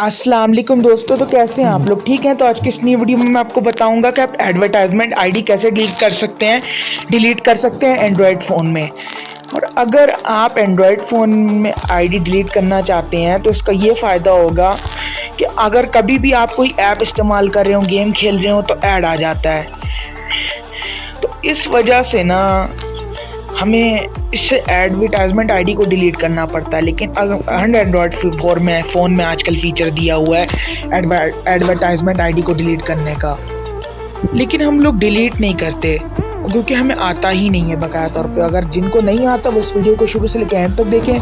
अस्सलाम वालेकुम दोस्तों, तो कैसे हैं आप लोग? ठीक हैं। तो आज की इस नई वीडियो में मैं आपको बताऊंगा कि आप एडवर्टाइजमेंट आईडी कैसे डिलीट कर सकते हैं एंड्रॉयड फ़ोन में। और अगर आप एंड्रॉयड फ़ोन में आईडी डिलीट करना चाहते हैं तो इसका ये फ़ायदा होगा कि अगर कभी भी आप कोई ऐप इस्तेमाल कर रहे हो, गेम खेल रहे हो, तो ऐड आ जाता है। तो इस वजह से ना हमें इससे एडवर्टाइजमेंट आईडी को डिलीट करना पड़ता है। लेकिन अगर एंड्रॉयड फ़ोन में आजकल फीचर दिया हुआ है एडवर्टाइजमेंट आईडी को डिलीट करने का, लेकिन हम लोग डिलीट नहीं करते क्योंकि हमें आता ही नहीं है बकाया तौर पे। अगर जिनको नहीं आता वो इस वीडियो को शुरू से लेकर एंड तक देखें।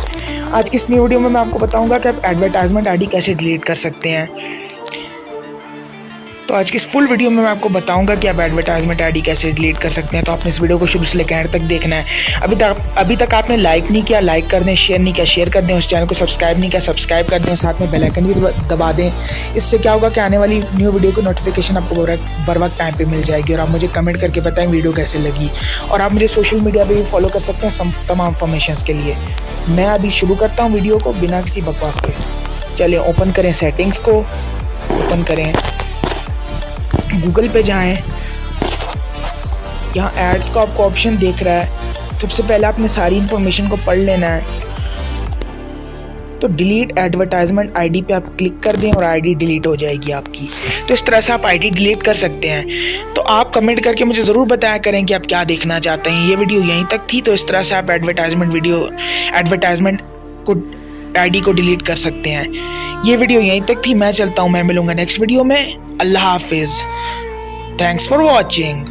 आज की इस नई वीडियो में मैं आपको बताऊंगा कि आप एडवर्टाइजमेंट आईडी कैसे डिलीट कर सकते हैं। तो आज की इस फुल वीडियो में मैं आपको बताऊंगा कि आप एडवर्टाइजमेंट आईडी कैसे डिलीट कर सकते हैं। तो आपने इस वीडियो को शुरू से लेकर एंड तक देखना है। अभी तक आपने लाइक नहीं किया, लाइक कर दें। शेयर नहीं किया, शेयर कर दें। उस चैनल को सब्सक्राइब नहीं किया, सब्सक्राइब कर दें। साथ में बेल आइकन भी दबा दें। इससे क्या होगा कि आने वाली न्यू वीडियो की नोटिफिकेशन आपको बर वक्त टाइम पर मिल जाएगी। और आप मुझे कमेंट करके बताएं वीडियो कैसे लगी। और आप मुझे सोशल मीडिया पर भी फॉलो कर सकते हैं तमाम इन्फॉर्मेशन के लिए। मैं अभी शुरू करता हूँ वीडियो को बिना किसी बकवास के। चलिए ओपन करें सेटिंग्स को, ओपन करें, गूगल पे जाएं। यहाँ एड्स का आपको ऑप्शन देख रहा है। सबसे पहले आपने सारी इन्फॉर्मेशन को पढ़ लेना है। तो डिलीट एडवर्टाइजमेंट आईडी पे आप क्लिक कर दें और आईडी डिलीट हो जाएगी आपकी। तो इस तरह से आप आईडी डिलीट कर सकते हैं। तो आप कमेंट करके मुझे ज़रूर बताया करें कि आप क्या देखना चाहते हैं। ये वीडियो यहीं तक थी। तो इस तरह से आप एडवर्टाइजमेंट को आईडी को डिलीट कर सकते हैं। ये वीडियो यहीं तक थी। मैं चलता हूँ, मैं मिलूंगा नेक्स्ट वीडियो में। अल्लाह हाफिज़। Thanks for watching.